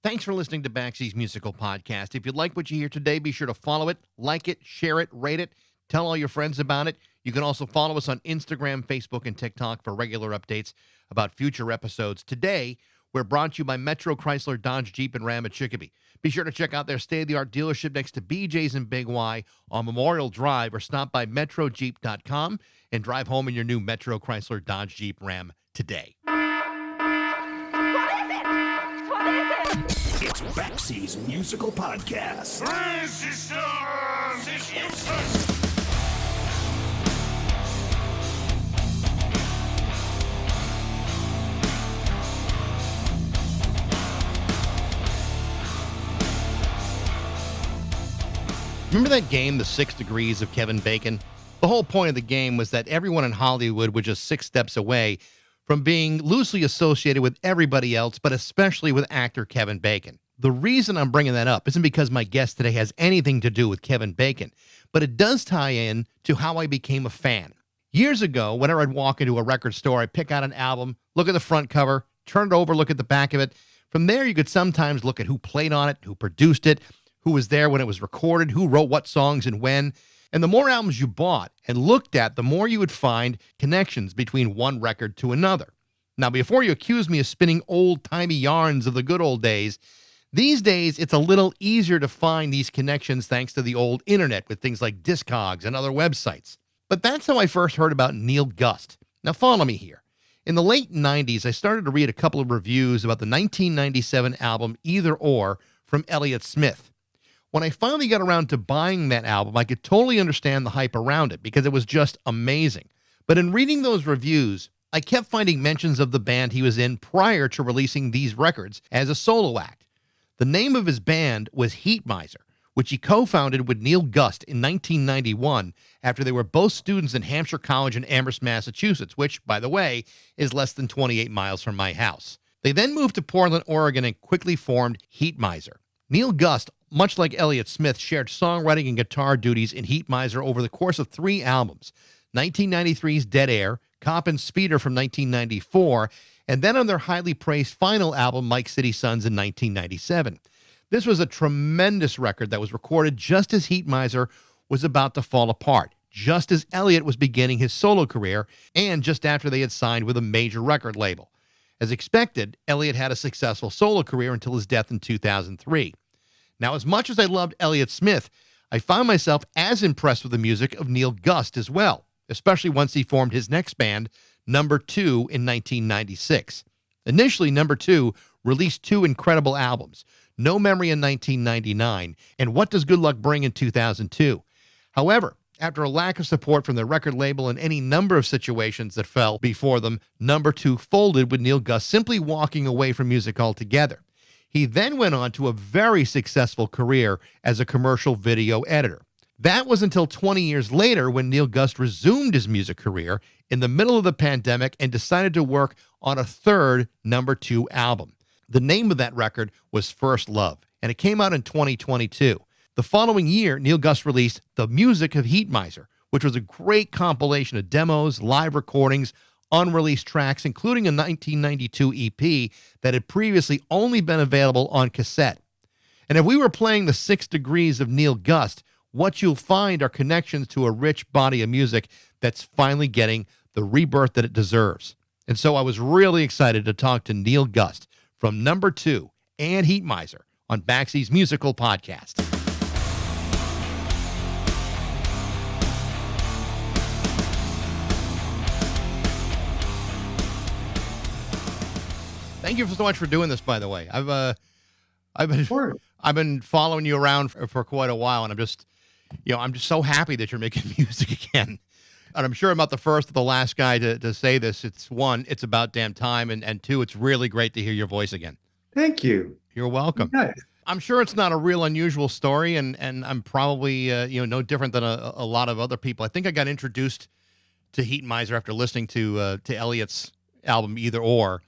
Thanks for listening to Baxie's Musical Podcast. If you like what you hear today, be sure to follow it, like it, share it, rate it, tell all your friends about it. You can also follow us on Instagram, Facebook, and TikTok for regular updates about future episodes. Today, we're brought to you by Metro Chrysler Dodge Jeep and Ram at Chicopee. Be sure to check out their state-of-the-art dealership next to BJ's and Big Y on Memorial Drive, or stop by metrojeep.com and drive home in your new Metro Chrysler Dodge Jeep Ram today. It's Baxie's Musical Podcast. Resistance is useless. Remember that game, The 6 Degrees of Kevin Bacon? The whole point of the game was that everyone in Hollywood was just 6 steps away from being loosely associated with everybody else, but especially with actor Kevin Bacon. The reason I'm bringing that up isn't because my guest today has anything to do with Kevin Bacon, but it does tie in to how I became a fan. Years ago, whenever I'd walk into a record store, I'd pick out an album, look at the front cover, turn it over, look at the back of it. From there, you could sometimes look at who played on it, who produced it, who was there when it was recorded, who wrote what songs and when. And the more albums you bought and looked at, the more you would find connections between one record to another. Now, before you accuse me of spinning old-timey yarns of the good old days, these days it's a little easier to find these connections thanks to the old internet with things like Discogs and other websites. But that's how I first heard about Neil Gust. Now, follow me here. In the late 90s, I started to read a couple of reviews about the 1997 album Either Or from Elliott Smith. When I finally got around to buying that album, I could totally understand the hype around it because it was just amazing. But in reading those reviews, I kept finding mentions of the band he was in prior to releasing these records as a solo act. The name of his band was Heatmiser, which he co-founded with Neil Gust in 1991 after they were both students in Hampshire College in Amherst, Massachusetts, which, by the way, is less than 28 miles from my house. They then moved to Portland, Oregon, and quickly formed Heatmiser. Neil Gust, much like Elliott Smith, shared songwriting and guitar duties in Heatmiser over the course of 3 albums, 1993's Dead Air, Cop and Speeder from 1994, and then on their highly praised final album, Mike City Sons, in 1997. This was a tremendous record that was recorded just as Heatmiser was about to fall apart, just as Elliott was beginning his solo career, and just after they had signed with a major record label. As expected, Elliott had a successful solo career until his death in 2003. Now, as much as I loved Elliott Smith, I found myself as impressed with the music of Neil Gust as well, especially once he formed his next band, No.2, in 1996. Initially, No.2 released 2 incredible albums, No Memory in 1999 and What Does Good Luck Bring in 2002. However, after a lack of support from their record label and any number of situations that fell before them, No.2 folded, with Neil Gust simply walking away from music altogether. He then went on to a very successful career as a commercial video editor. That was until 20 years later when Neil Gust resumed his music career in the middle of the pandemic and decided to work on a third No.2 album. The name of that record was First Love, and it came out in 2022. The following year, Neil Gust released The Music of Heatmiser, which was a great compilation of demos, live recordings, unreleased tracks, including a 1992 EP that had previously only been available on cassette. And if we were playing the 6 Degrees of Neil Gust, what you'll find are connections to a rich body of music that's finally getting the rebirth that it deserves. And so I was really excited to talk to Neil Gust from No.2 and Heatmiser on Baxie's Musical Podcast. Thank you so much for doing this, by the way. I've been following you around for quite a while, and I'm just so happy that you're making music again. And I'm sure I'm not the first or the last guy to say this. It's one, it's about damn time, and two, it's really great to hear your voice again. Thank you. You're welcome. Nice. I'm sure it's not a real unusual story, and I'm probably no different than a lot of other people. I think I got introduced to Heatmiser after listening to Elliott's album Either Or.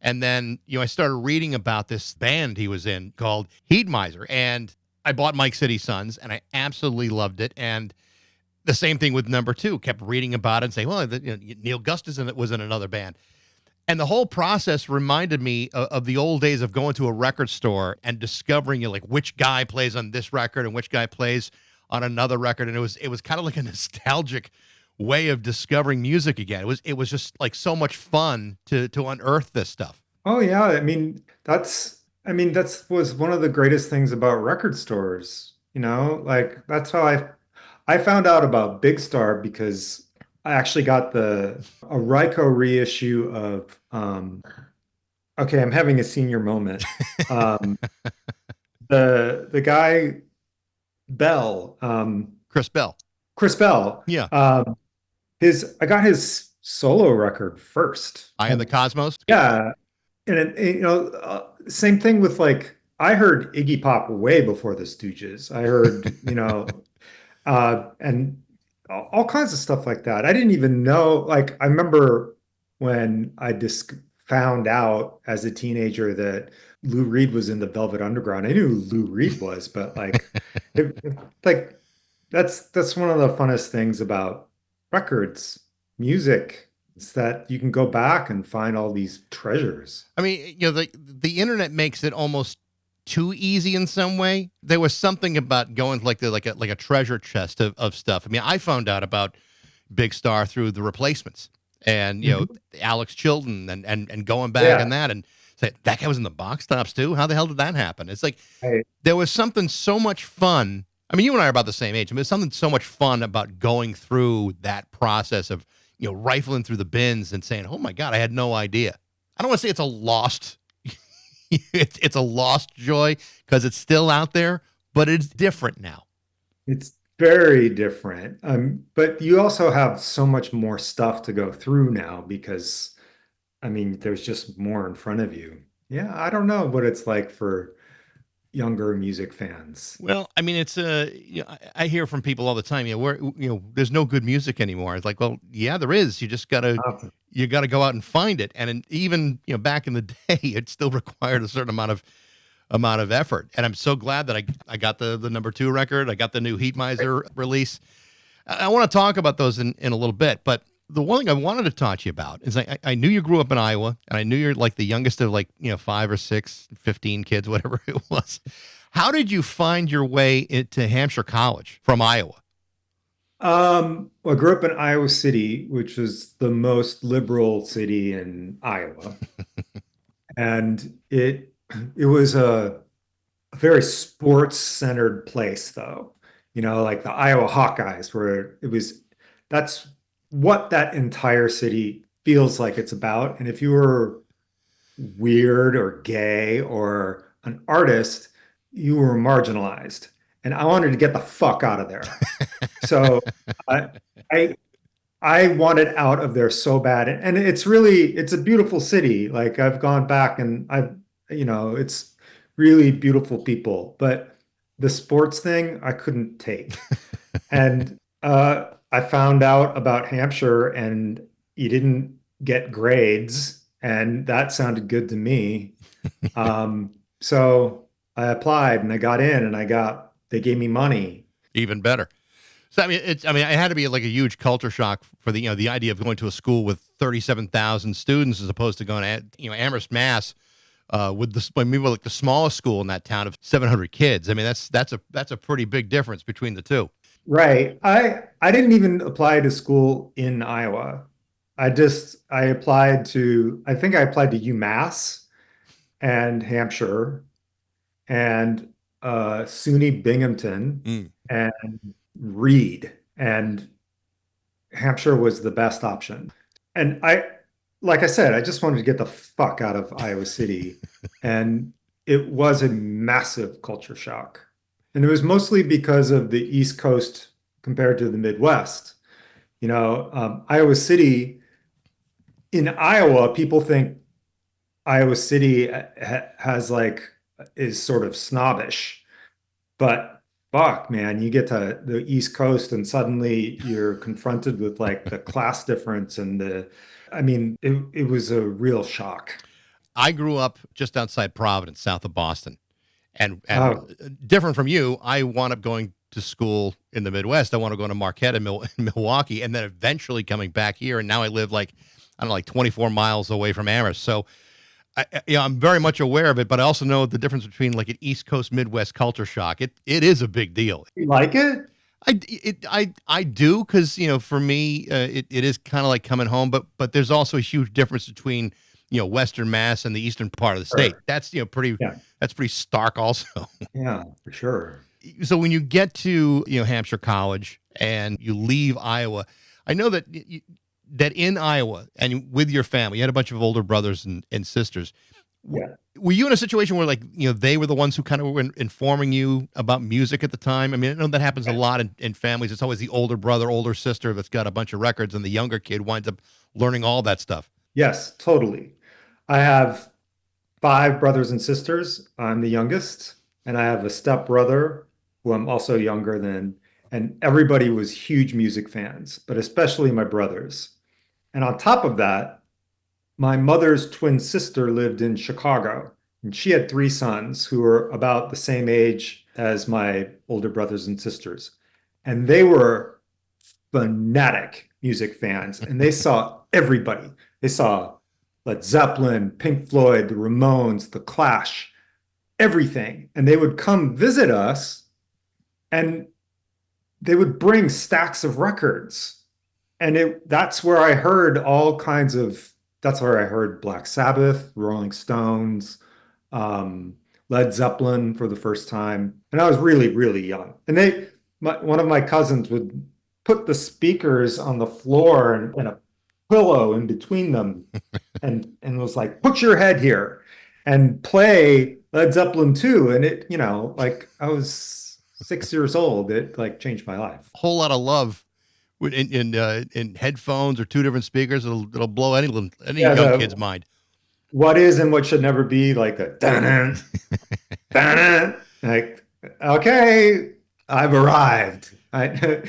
And then, I started reading about this band he was in called Heatmiser, and I bought Mike City Sons, and I absolutely loved it. And the same thing with No.2, kept reading about it and saying, well, Neil Gust was in another band. And the whole process reminded me of the old days of going to a record store and discovering, like which guy plays on this record and which guy plays on another record. And it was kind of like a nostalgic way of discovering music again. It was just like so much fun to unearth this stuff. Oh yeah, that's was one of the greatest things about record stores, Like that's how I found out about Big Star because I actually got a Ryko reissue of okay, I'm having a senior moment. Um the guy Bell, Chris Bell. Chris Bell, Yeah. I got his solo record first. Eye of the Cosmos. Yeah. And same thing with like I heard Iggy Pop way before the Stooges. I heard, and all kinds of stuff like that. I didn't even know. Like I remember when I just found out as a teenager that Lou Reed was in the Velvet Underground. I knew who Lou Reed was, but like, like that's one of the funnest things about records, music. It's that you can go back and find all these treasures. I mean, the internet makes it almost too easy in some way. There was something about going like a treasure chest of stuff. I mean, I found out about Big Star through the Replacements and Alex Chilton and going back on that and say that guy was in the box tops too. How the hell did that happen? It's like there was something so much fun. I mean, you and I are about the same age. I mean, there's something so much fun about going through that process of rifling through the bins and saying, "Oh my God, I had no idea." I don't want to say it's a lost, it's a lost joy because it's still out there, but it's different now. It's very different. But you also have so much more stuff to go through now because, I mean, there's just more in front of you. Yeah, I don't know what it's like for younger music fans. Well, I mean, it's I hear from people all the time, there's no good music anymore. It's like, well, yeah, there is. You just gotta go out and find it. And even back in the day, it still required a certain amount of effort. And I'm so glad that I got the #2 record. I got the new Heatmiser release. I want to talk about those in a little bit, but the one thing I wanted to talk to you about is I knew you grew up in Iowa, and I knew you're like the youngest of 5 or 6, 15 kids, whatever it was. How did you find your way into Hampshire College from Iowa? Well, I grew up in Iowa City, which is the most liberal city in Iowa. And it was a very sports-centered place, though. Like the Iowa Hawkeyes, where that's what that entire city feels like it's about. And if you were weird or gay or an artist, you were marginalized. And I wanted to get the fuck out of there. So I wanted out of there so bad. And it's a beautiful city. Like I've gone back and it's really beautiful people, but the sports thing I couldn't take. And I found out about Hampshire and you didn't get grades, and that sounded good to me. So I applied and I got in and they gave me money. Even better. So, it had to be like a huge culture shock for the idea of going to a school with 37,000 students as opposed to going to, Amherst, Mass, with the smallest school in that town of 700 kids. I mean, that's a pretty big difference between the two. Right. I didn't even apply to school in Iowa. I applied to UMass and Hampshire and SUNY Binghamton and Reed, and Hampshire was the best option. And like I said, I just wanted to get the fuck out of Iowa City. And it was a massive culture shock. And it was mostly because of the East Coast compared to the Midwest. Iowa City, in Iowa, people think Iowa City is sort of snobbish. But fuck, man, you get to the East Coast and suddenly you're confronted with like the class difference and it was a real shock. I grew up just outside Providence, south of Boston. And different from you, I wound up going to school in the Midwest. I want to go to Marquette in Milwaukee, and then eventually coming back here. And now I live like I don't know, like 24 miles away from Amherst. So I'm very much aware of it, but I also know the difference between like an East Coast Midwest culture shock. It is a big deal. You like it? I do, because for me it is kind of like coming home, but there's also a huge difference between Western Mass and the eastern part of the state. Sure. That's Yeah. that's pretty stark also. Yeah, for sure. So when you get to Hampshire College and you leave Iowa, I know that that in Iowa and with your family, you had a bunch of older brothers and sisters. Yeah. Were you in a situation where like they were the ones who kind of were informing you about music at the time? I mean, I know that happens a lot in families. It's always the older brother, older sister that's got a bunch of records, and the younger kid winds up learning all that stuff. Yes, totally. I have five brothers and sisters. I'm the youngest, and I have a step brother who I'm also younger than. And everybody was huge music fans, but especially my brothers. And on top of that, my mother's twin sister lived in Chicago, and she had three sons who were about the same age as my older brothers and sisters. And they were fanatic music fans, and they saw everybody. They saw Led Zeppelin, Pink Floyd, the Ramones, the Clash, everything. And they would come visit us, and they would bring stacks of records. And that's where I heard that's where I heard Black Sabbath, Rolling Stones, Led Zeppelin for the first time. And I was really, really young. And one of my cousins would put the speakers on the floor and a pillow in between them and was like, put your head here and play Led Zeppelin 2. And like I was 6 years old. It like changed my life. Whole lot of love in headphones or two different speakers. It'll blow any young kid's mind. What is and what should never be, like the dun dun, like, okay, I've arrived. I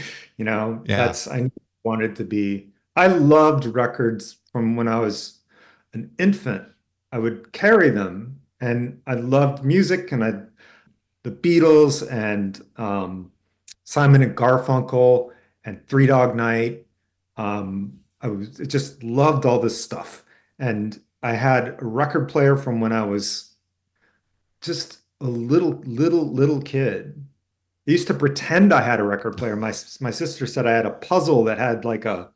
wanted to be. I loved records from when I was an infant. I would carry them, and I loved music, and the Beatles and Simon and Garfunkel and Three Dog Night. I just loved all this stuff, and I had a record player from when I was just a little kid. I used to pretend I had a record player. My sister said I had a puzzle that had like a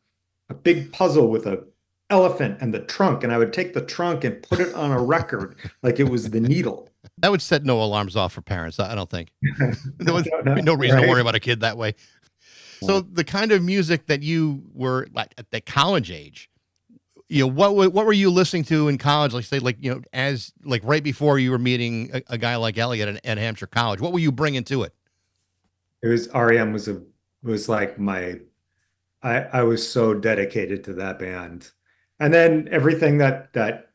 big puzzle with a elephant and the trunk, and I would take the trunk and put it on a record like it was the needle. That would set no alarms off for parents, I don't think. There was no reason to worry about a kid that way. So the kind of music that you were like at the college age, what were you listening to in college? Like say, like as like right before you were meeting a guy like Elliott at Hampshire College, what were you bringing to it? It was REM was like I was so dedicated to that band, and then everything that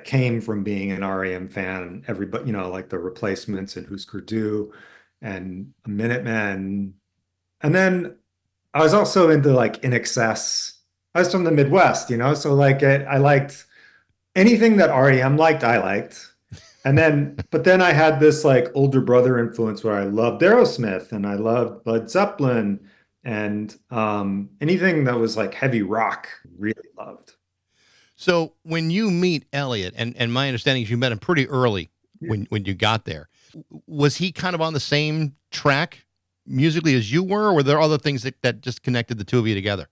came from being an REM fan. Everybody, like the Replacements and Husker Du, and Minutemen, and then I was also into like In Excess. I was from the Midwest, so like I liked anything that REM liked, I liked. But then I had this like older brother influence where I loved Aerosmith and I loved Led Zeppelin and anything that was like heavy rock, really loved. So when you meet Elliott, and my understanding is you met him pretty early when you got there, was he kind of on the same track musically as you were, or were there other things that just connected the two of you together?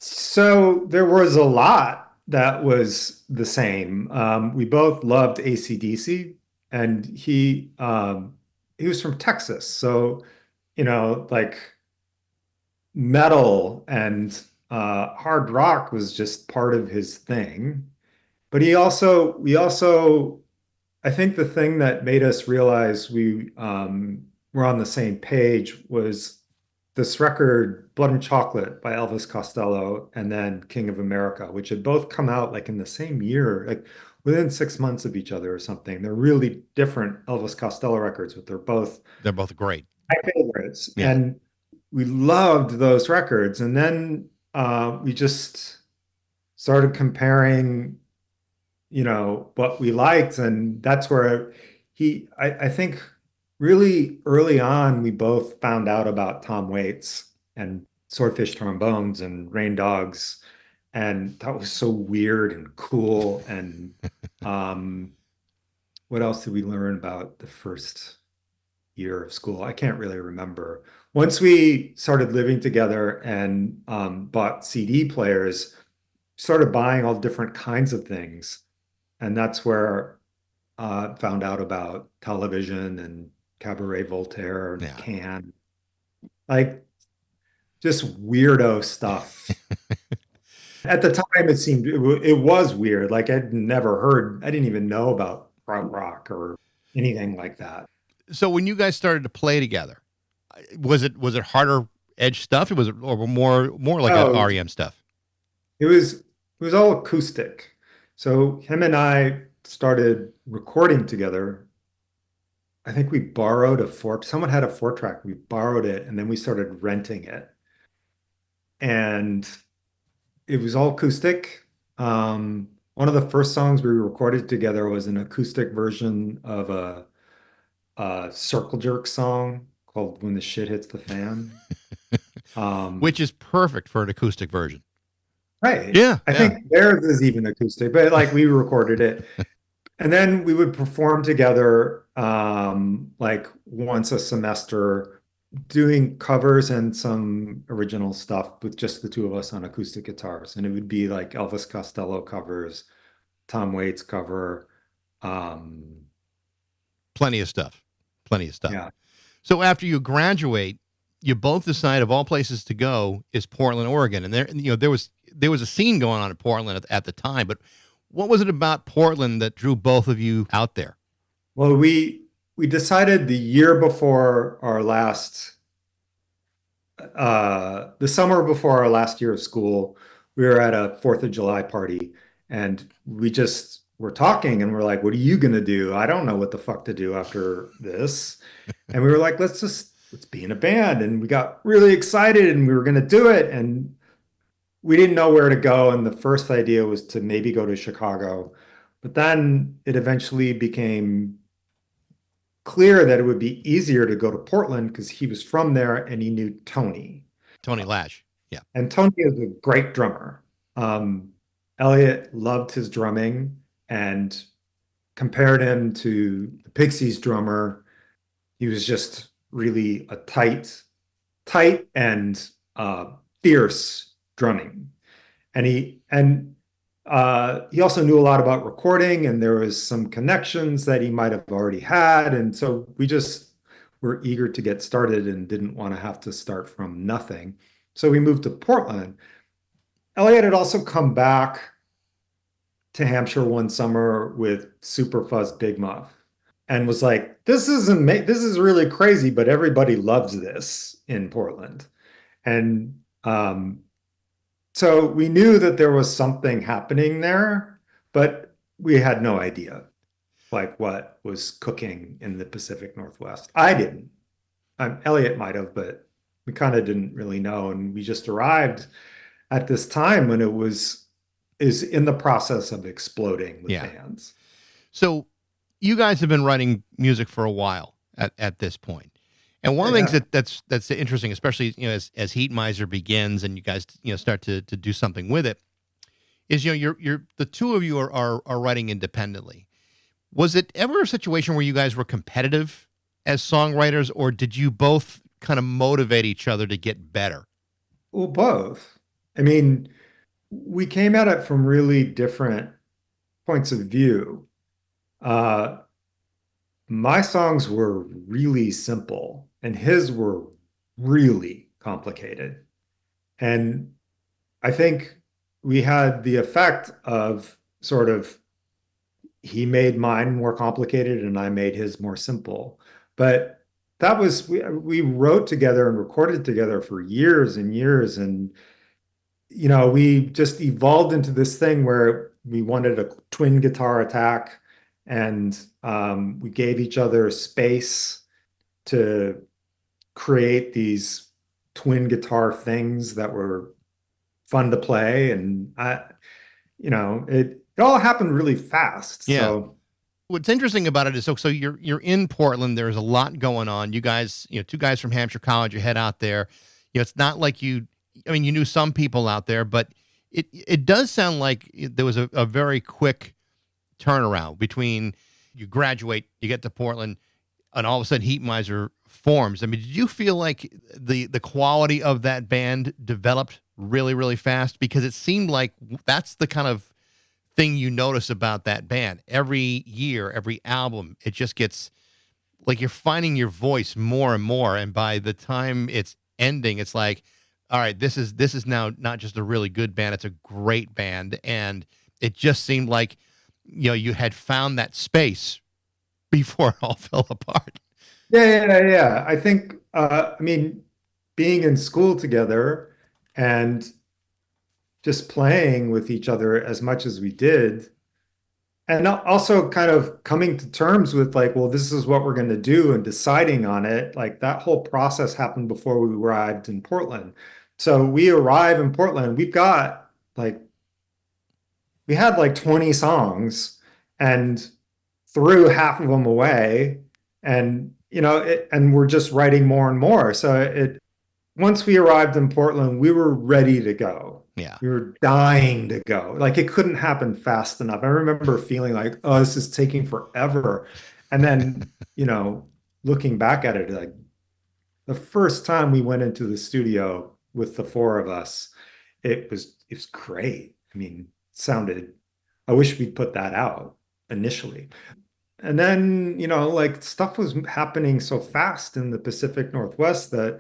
So there was a lot that was the same. We both loved AC/DC, and he was from Texas, so like metal and hard rock was just part of his thing. But we also, I think the thing that made us realize we were on the same page was this record, Blood and Chocolate by Elvis Costello, and then King of America, which had both come out like in the same year, like within 6 months of each other or something. They're really different Elvis Costello records, but they're both great. my favorites. Yeah. And we loved those records. And then we just started comparing, what we liked. And that's where I think really early on, we both found out about Tom Waits and Swordfish Trombones and Rain Dogs. And that was so weird and cool. And um, what else did we learn about the first year of school? I can't really remember. Once we started living together and bought CD players, started buying all different kinds of things. And that's where found out about television and Cabaret Voltaire and Yeah. Can, like just weirdo stuff. At the time, it seemed it was weird. Like I'd never heard, I didn't even know about prog rock or anything like that. So when you guys started to play together, was it harder edge stuff? It was or more like a Oh, REM stuff. it was all acoustic. So him and I started recording together. I think we borrowed someone had a 4-track. We borrowed it and then we started renting it. And it was all acoustic. One of the first songs we recorded together was an acoustic version of a Circle Jerk song called "When the Shit Hits the Fan." Which is perfect for an acoustic version. Right. Yeah, I yeah. think theirs is even acoustic, but like we recorded it. And then we would perform together like once a semester, doing covers and some original stuff with just the two of us on acoustic guitars. And it would be like Elvis Costello covers, Tom Waits cover. Um, Plenty of stuff. Plenty of stuff. yeah. So after you graduate, you both decide of all places to go is Portland, Oregon. And there was a scene going on in Portland at the time, but what was it about Portland that drew both of you out there? Well, we decided the year before our last the summer before our last year of school, we were at a 4th of July party and we just were talking and we're like, what are you gonna do? I don't know what the fuck to do after this. And we were like, let's be in a band. And we got really excited and we were gonna do it. And we didn't know where to go. And the first idea was to maybe go to Chicago. But then it eventually became clear that it would be easier to go to Portland because he was from there and he knew Tony. Tony Lash. Yeah. And Tony is a great drummer. Elliott loved his drumming and compared him to the Pixies drummer. He was just really a tight and fierce drumming. And he also knew a lot about recording, and there was some connections that he might have already had. And so we just were eager to get started and didn't want to have to start from nothing. So we moved to Portland. Elliott had also come back to Hampshire one summer with Super Fuzz Big Muff and was like, this is really crazy, but everybody loves this in Portland. And so we knew that there was something happening there, but we had no idea like what was cooking in the Pacific Northwest. I didn't. Elliott might have, but we kind of didn't really know. And we just arrived at this time when is in the process of exploding with Yeah. bands. So you guys have been writing music for a while at this point. And one of the things that's interesting, especially as Heatmiser begins and you guys start to do something with it, is you're the two of you are writing independently. Was it ever a situation where you guys were competitive as songwriters, or did you both kind of motivate each other to get better? Well, both. I mean, we came at it from really different points of view. My songs were really simple and his were really complicated. And I think we had the effect of sort of he made mine more complicated and I made his more simple. But that was we wrote together and recorded together for years and years. And we just evolved into this thing where we wanted a twin guitar attack and we gave each other space to create these twin guitar things that were fun to play. And it all happened really fast. Yeah. So What's interesting about it is so you're in Portland. There's a lot going on. You guys, two guys from Hampshire College, you head out there. It's not like you knew some people out there, but It does sound like there was a very quick turnaround between you graduate, you get to Portland, and all of a sudden Heatmiser forms. I mean, did you feel like the quality of that band developed really, really fast? Because it seemed like that's the kind of thing you notice about that band. Every year, every album, it just gets like you're finding your voice more and more. And by the time it's ending, it's like, all right, this is now not just a really good band, it's a great band. And it just seemed like, you had found that space before it all fell apart. Yeah. I think, I mean, being in school together and just playing with each other as much as we did, and also kind of coming to terms with like, well, this is what we're going to do and deciding on it. Like that whole process happened before we arrived in Portland. So we arrive in Portland, like, we had like 20 songs and threw half of them away. And, and we're just writing more and more. So once we arrived in Portland, we were ready to go. Yeah. We were dying to go. Like it couldn't happen fast enough. I remember feeling like, oh, this is taking forever. And then, looking back at it, like the first time we went into the studio with the four of us, it was great. I mean, it sounded, I wish we'd put that out initially. And then, like stuff was happening so fast in the Pacific Northwest that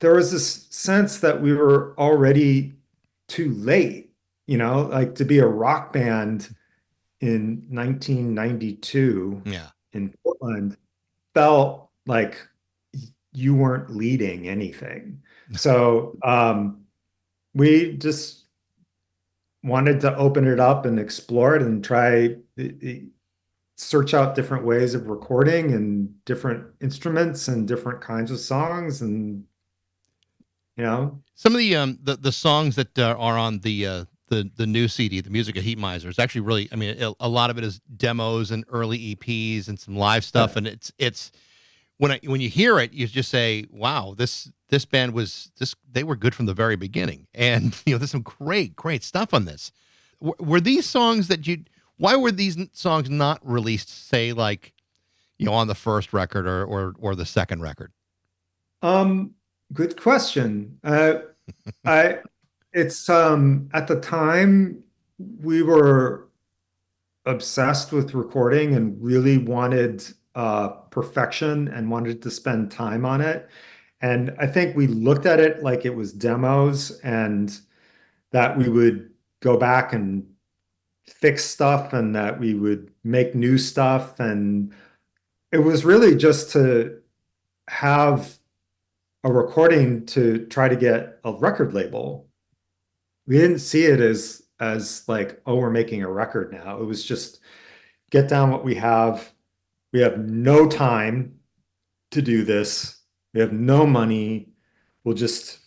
there was this sense that we were already too late, like to be a rock band in 1992 Yeah. in Portland felt like you weren't leading anything. So we just wanted to open it up and explore it and try search out different ways of recording and different instruments and different kinds of songs and some of the songs that are on the new CD, the music of Heatmiser, is actually really. I mean, a lot of it is demos and early EPs and some live stuff, and it's when you hear it, you just say, "Wow, this band was this. They were good from the very beginning." And there's some great stuff on this. Were these songs that you? Why were these songs not released? Say like, on the first record or the second record? Good question. I it's at the time we were obsessed with recording and really wanted perfection and wanted to spend time on it. And I think we looked at it like it was demos and that we would go back and fix stuff and that we would make new stuff. And it was really just to have a recording to try to get a record label. We didn't see it as like, oh, we're making a record now. It was just get down what we have. We have no time to do this. We have no money. We'll just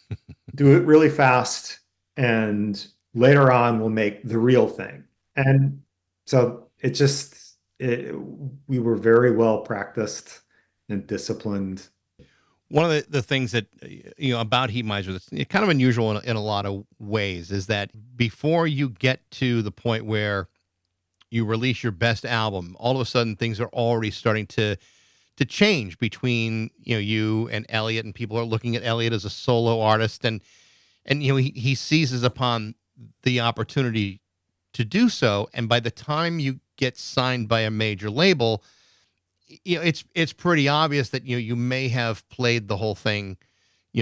do it really fast. And later on, we'll make the real thing. And so we were very well practiced and disciplined. One of the things that about Heatmiser that's kind of unusual in a lot of ways is that before you get to the point where you release your best album, all of a sudden things are already starting to change between you and Elliott, and people are looking at Elliott as a solo artist, and he seizes upon the opportunity to do so, and by the time you get signed by a major label, it's pretty obvious that you may have played the whole thing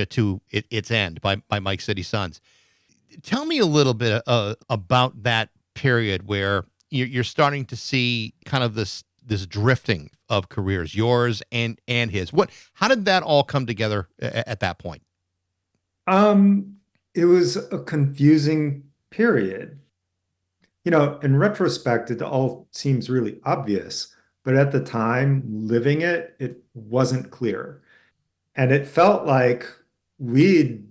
to its end by Mike City Sons. Tell me a little bit about that period where you're starting to see kind of this drifting of careers, yours and his. How did that all come together at that point? It was a confusing period. In retrospect, it all seems really obvious, but at the time, living it, it wasn't clear. And it felt like the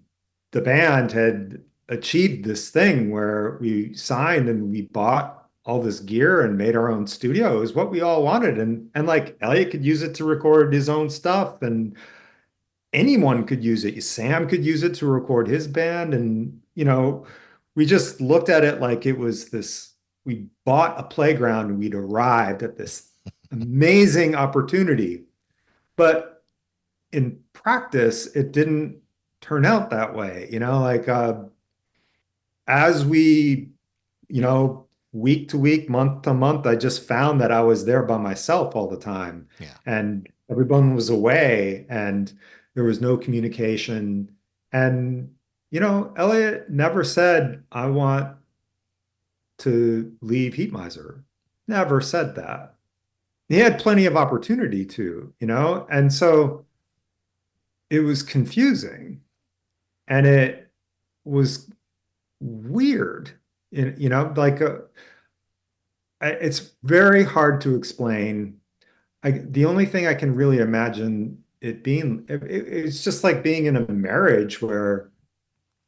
band had achieved this thing where we signed and we bought all this gear and made our own studio. It was what we all wanted. And like Elliott could use it to record his own stuff and anyone could use it. Sam could use it to record his band. And, we just looked at it like it was this, we bought a playground and we'd arrived at this amazing opportunity. But in practice, it didn't turn out that way. Like as we, week to week, month to month, I just found that I was there by myself all the time. Yeah. And everyone was away and there was no communication. And, Elliott never said, I want to leave Heatmiser. Never said that. He had plenty of opportunity to, and so it was confusing and it was weird. Like it's very hard to explain. The only thing I can really imagine it being, it's just like being in a marriage where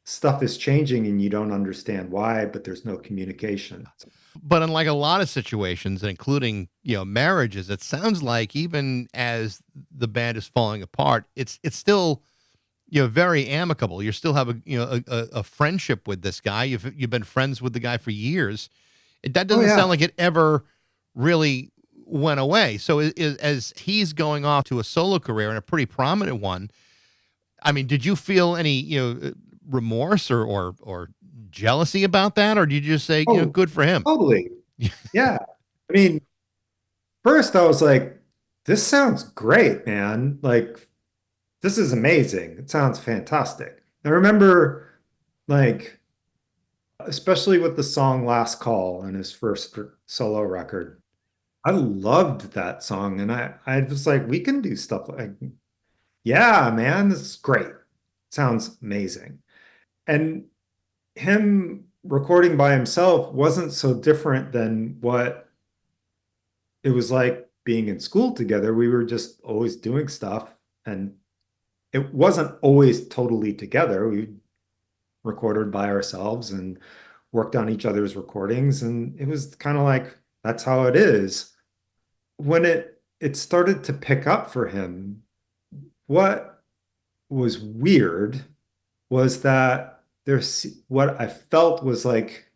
stuff is changing and you don't understand why, but there's no communication. But unlike a lot of situations, including marriages, it sounds like even as the band is falling apart, it's still very amicable. You still have a friendship with this guy. You've been friends with the guy for years. That Oh doesn't yeah. sound like it ever really went away. So as he's going off to a solo career and a pretty prominent one, I mean, did you feel any remorse or jealousy about that, or did you just say Oh, good for him? totally. Yeah. I mean, first I was like, this sounds great, man. Like, this is amazing. It sounds fantastic. I remember, like, especially with the song Last Call on his first solo record. I loved that song. And I was like, we can do stuff like, yeah, man, this is great. Sounds amazing. And him recording by himself wasn't so different than what it was like being in school together. We were just always doing stuff and it wasn't always totally together. We recorded by ourselves and worked on each other's recordings. And it was kind of like, that's how it is. When it started to pick up for him, what was weird was that there's what I felt was like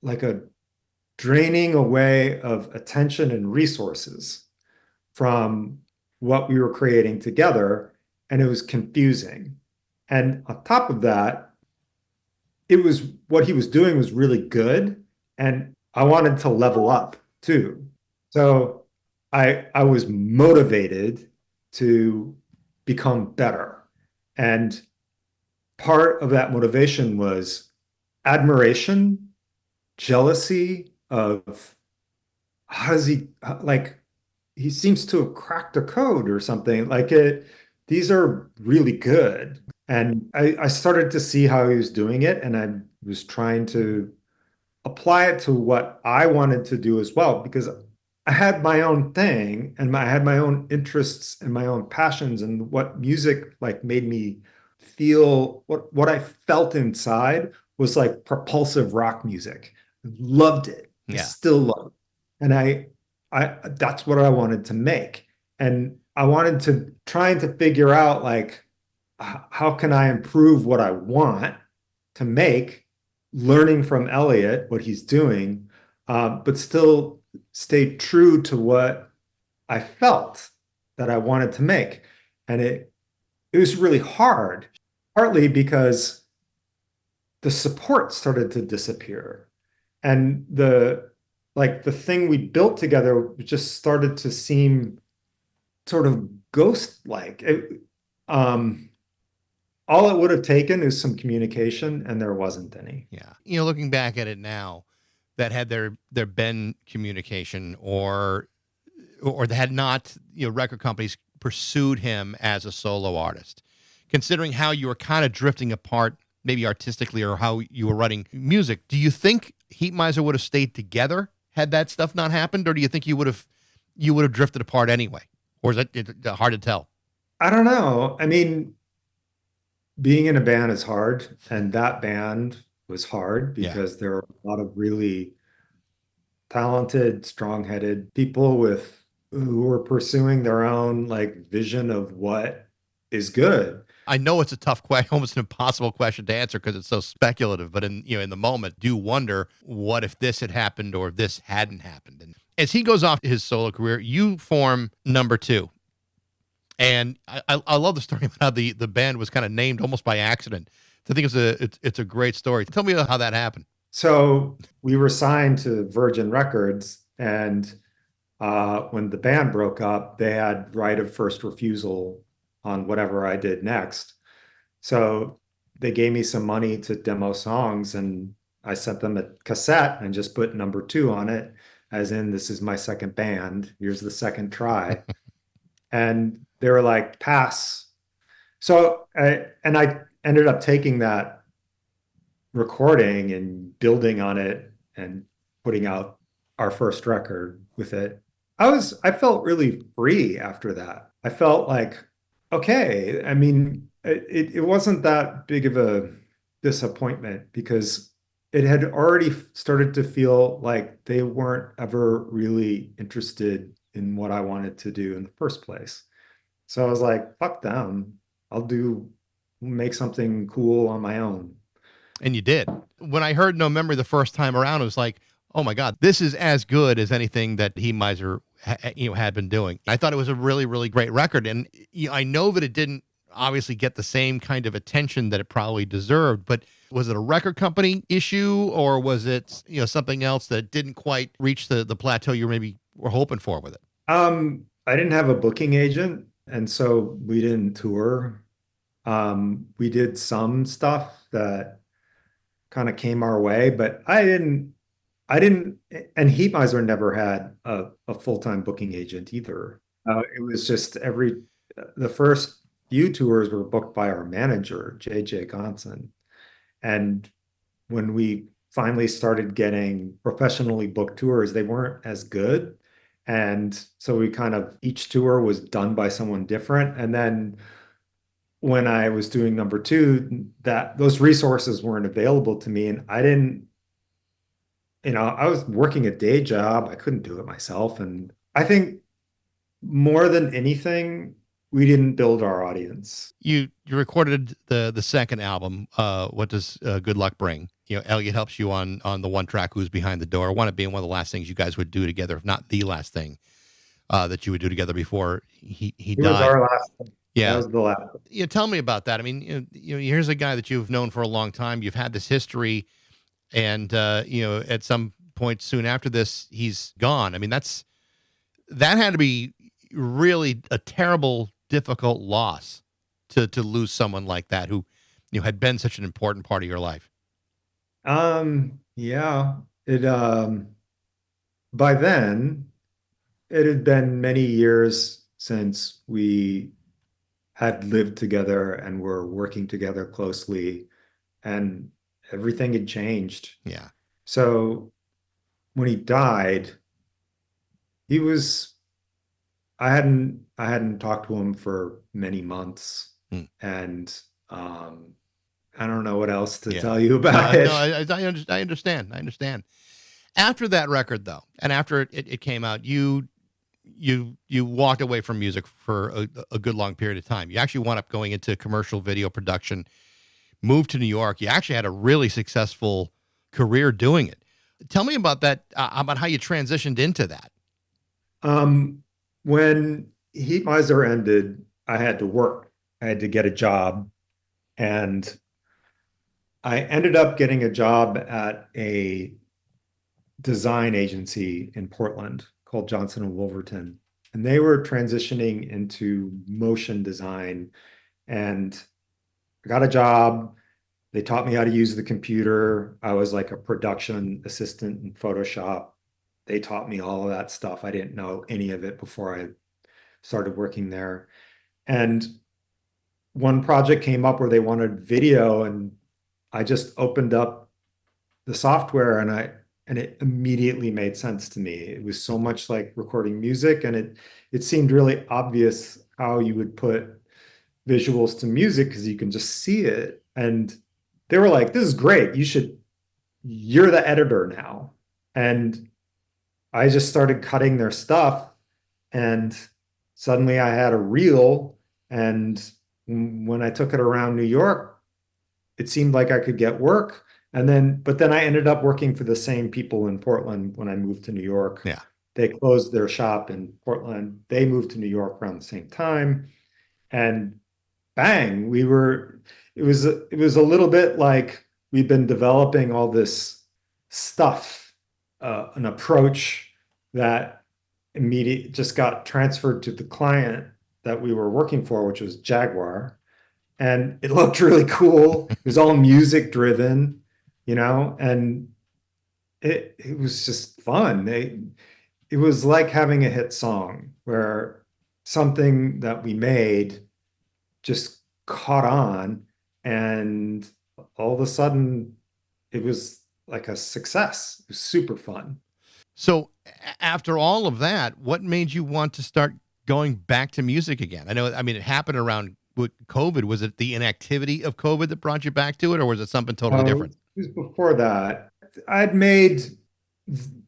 a draining away of attention and resources from what we were creating together, and it was confusing. And on top of that, it was what he was doing was really good, and I wanted to level up too. So I was motivated to become better. And part of that motivation was admiration, jealousy of how does he like he seems to have cracked a code or something. Like these are really good. And I started to see how he was doing it, and I was trying to apply it to what I wanted to do as well, because I had my own thing and I had my own interests and my own passions and what music like made me feel what I felt inside was like propulsive rock music. Loved it. I Yeah. still love it. And I that's what I wanted to make. And I wanted to trying to figure out like how can I improve what I want to make, learning from Elliott what he's doing, but still stay true to what I felt that I wanted to make. And it was really hard, partly because the support started to disappear. And the thing we built together just started to seem sort of ghost-like. All it would have taken is some communication, and there wasn't any. Yeah. Looking back at it now, that had there been communication or had not, record companies pursued him as a solo artist, considering how you were kind of drifting apart, maybe artistically, or how you were writing music, do you think Heatmiser would have stayed together had that stuff not happened? Or do you think you would have drifted apart anyway? Or is it hard to tell? I don't know. I mean, being in a band is hard, and that band was hard Yeah. because there are a lot of really talented, strong-headed people who are pursuing their own like vision of what is good. I know it's a tough question, almost an impossible question to answer because it's so speculative. But in the moment, do wonder what if this had happened or if this hadn't happened. And as he goes off his solo career, you form Number 2, and I love the story about how the band was kind of named almost by accident. I think it's a great story. Tell me how that happened. So we were signed to Virgin Records, and when the band broke up, they had right of first refusal on whatever I did next. So they gave me some money to demo songs, and I sent them a cassette and just put Number 2 on it, as in, this is my second band. Here's the second try. And they were like, pass. So I ended up taking that recording and building on it and putting out our first record with it. I felt really free after that. I felt like, okay, I mean, it wasn't that big of a disappointment because it had already started to feel like they weren't ever really interested in what I wanted to do in the first place. So I was like, fuck them. Make something cool on my own. And you did. When I heard No Memory the first time around, it was like, oh my God, this is as good as anything that Heatmiser had been doing. I thought it was a really, really great record. And I know that it didn't obviously get the same kind of attention that it probably deserved, but was it a record company issue or was it, something else that didn't quite reach the plateau you maybe were hoping for with it? I didn't have a booking agent, and so we didn't tour. We did some stuff that kind of came our way, but and Heatmiser never had a full-time booking agent either. It was just the first few tours were booked by our manager, JJ Gonson. And when we finally started getting professionally booked tours, they weren't as good. And so each tour was done by someone different. And then when I was doing Number 2, those resources weren't available to me. And I was working a day job. I couldn't do it myself. And I think more than anything, we didn't build our audience. You recorded the second album. What does Good Luck Bring? Elliott helps you on the one track, Who's Behind the Door. I want it being one of the last things you guys would do together, if not the last thing that you would do together before he died. It was our last. Yeah, that was the last. Tell me about that. I mean, here's a guy that you've known for a long time. You've had this history, and at some point soon after this, he's gone. I mean, that had to be really a terrible, difficult loss to lose someone like that who had been such an important part of your life. Yeah, by then it had been many years since we had lived together and were working together closely, and everything had changed. Yeah. So when he died, I hadn't talked to him for many months. And I don't know what else to tell you about it. No, I understand. After that record, though, and after it came out, you walked away from music for a good long period of time. You actually wound up going into commercial video production, moved to New York. You actually had a really successful career doing it. Tell me about that, about how you transitioned into that. When Heatmiser ended, I had to work. I had to get a job. And I ended up getting a job at a design agency in Portland called Johnson and Wolverton. And they were transitioning into motion design. And I got a job. They taught me how to use the computer. I was like a production assistant in Photoshop. They taught me all of that stuff. I didn't know any of it before I started working there. And one project came up where they wanted video, and I just opened up the software and it immediately made sense to me. It was so much like recording music, and it seemed really obvious how you would put visuals to music because you can just see it. And they were like, "This is great. You're the editor now." And I just started cutting their stuff, and suddenly I had a reel, and when I took it around New York, it seemed like I could get work. But then I ended up working for the same people in Portland when I moved to New York. Yeah. They closed their shop in Portland. They moved to New York around the same time. And bang, it was a little bit like we've been developing all this stuff, an approach that immediate just got transferred to the client that we were working for, which was Jaguar. And it looked really cool. It was all music driven, and it was just fun. It was like having a hit song where something that we made just caught on, and all of a sudden it was like a success. It was super fun. So after all of that, what made you want to start going back to music again? I mean, it happened around with COVID. Was it the inactivity of COVID that brought you back to it, or was it something totally different? It was before that. I'd made,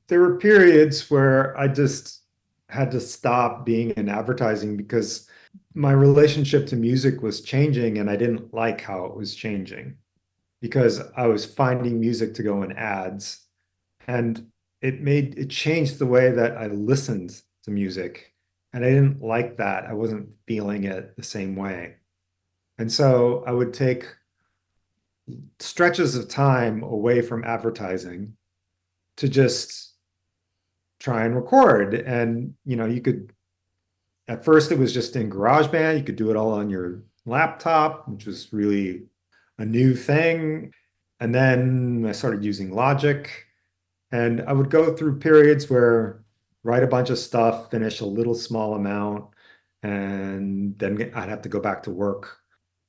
there were periods where I just had to stop being in advertising because my relationship to music was changing and I didn't like how it was changing because I was finding music to go in ads, and it changed the way that I listened to music, and I didn't like that. I wasn't feeling it the same way. And so I would take stretches of time away from advertising to just try and record. And you could, at first it was just in GarageBand. You could do it all on your laptop, which was really a new thing. And then I started using Logic, and I would go through periods where write a bunch of stuff, finish a little small amount, and then I'd have to go back to work.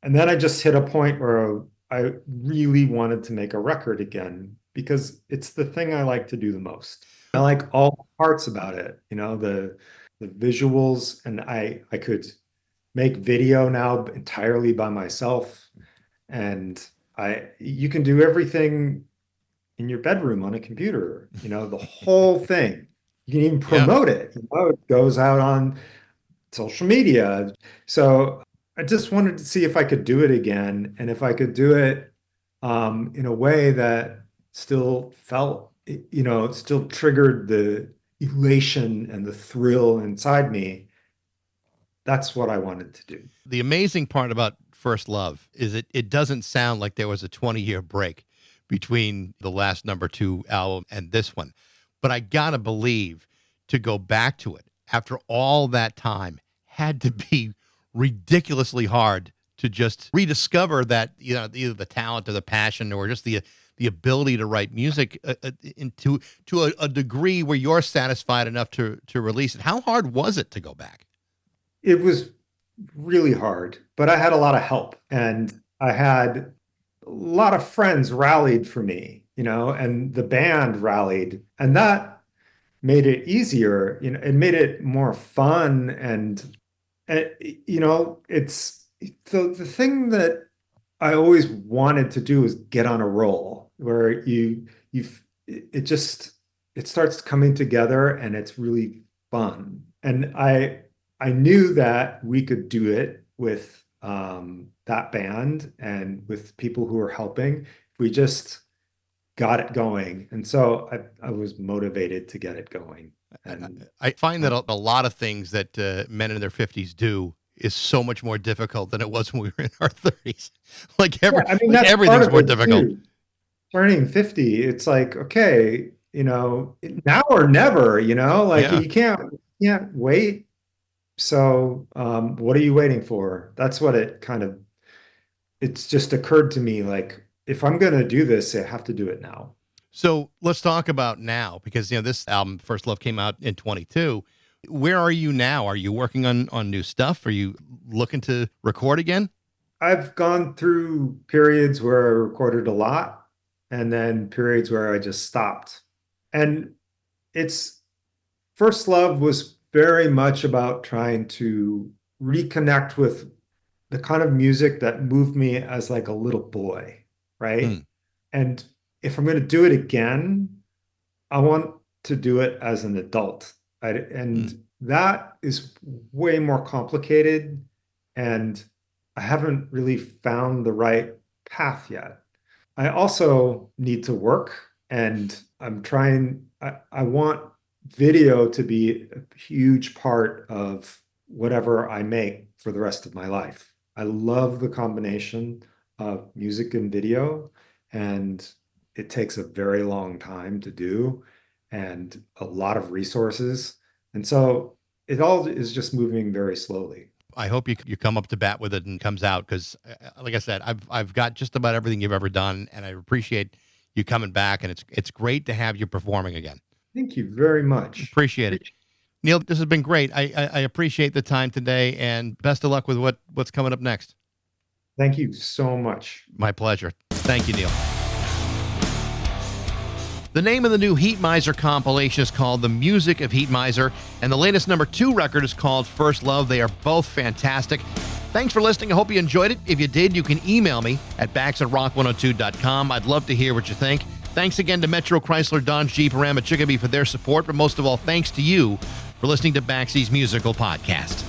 And then I just hit a point where I really wanted to make a record again because it's the thing I like to do the most. I like all parts about it, the visuals, and I could make video now entirely by myself. And I you can do everything in your bedroom on a computer, the whole thing. You can even Yeah. promote it. It goes out on social media. So I just wanted to see if I could do it again, and if I could do it in a way that still felt, it still triggered the elation and the thrill inside me. That's what I wanted to do. The amazing part about First Love is it doesn't sound like there was a 20-year break between the last number 2 album and this one. But I gotta believe to go back to it after all that time had to be ridiculously hard to just rediscover that, either the talent or the passion or just the ability to write music into to a degree where you're satisfied enough to release it. How hard was it to go back? It was really hard, but I had a lot of help, and I had a lot of friends rallied for me, and the band rallied, and that made it easier. It made it more fun, and it's the thing that I always wanted to do is get on a roll where it just it starts coming together and it's really fun. And I knew that we could do it with that band and with people who are helping. We just got it going. And so I was motivated to get it going. And I find that a lot of things that men in their 50s do is so much more difficult than it was when we were in our 30s. yeah, I mean, Like that's part everything's of more it difficult. too. Turning 50, it's like, okay, now or never, like Yeah. you can't wait. So what are you waiting for? That's what it's just occurred to me, like, if I'm gonna do this, I have to do it now. So let's talk about now because this album First Love came out in 22. Where are you now? Are you working on new stuff? Are you looking to record again? I've gone through periods where I recorded a lot and then periods where I just stopped. And it's First Love was very much about trying to reconnect with the kind of music that moved me as like a little boy, Hmm. right? And if I'm going to do it again, I want to do it as an adult. Hmm. And that is way more complicated. And I haven't really found the right path yet. I also need to work, and I want video to be a huge part of whatever I make for the rest of my life. I love the combination of music and video, and it takes a very long time to do and a lot of resources. And so it all is just moving very slowly. I hope you come up to bat with it and comes out because, like I said, I've got just about everything you've ever done, and I appreciate you coming back. And it's great to have you performing again. Thank you very much. Appreciate it, Neil. This has been great. I appreciate the time today, and best of luck with what's coming up next. Thank you so much. My pleasure. Thank you, Neil. The name of the new Heatmiser compilation is called The Music of Heatmiser, and the latest #2 record is called First Love. They are both fantastic. Thanks for listening. I hope you enjoyed it. If you did, you can email me at bax@rock102.com. I'd love to hear what you think. Thanks again to Metro Chrysler, Dodge, Jeep, Ram, and Chicopee for their support, but most of all, thanks to you for listening to Baxie's Musical Podcast.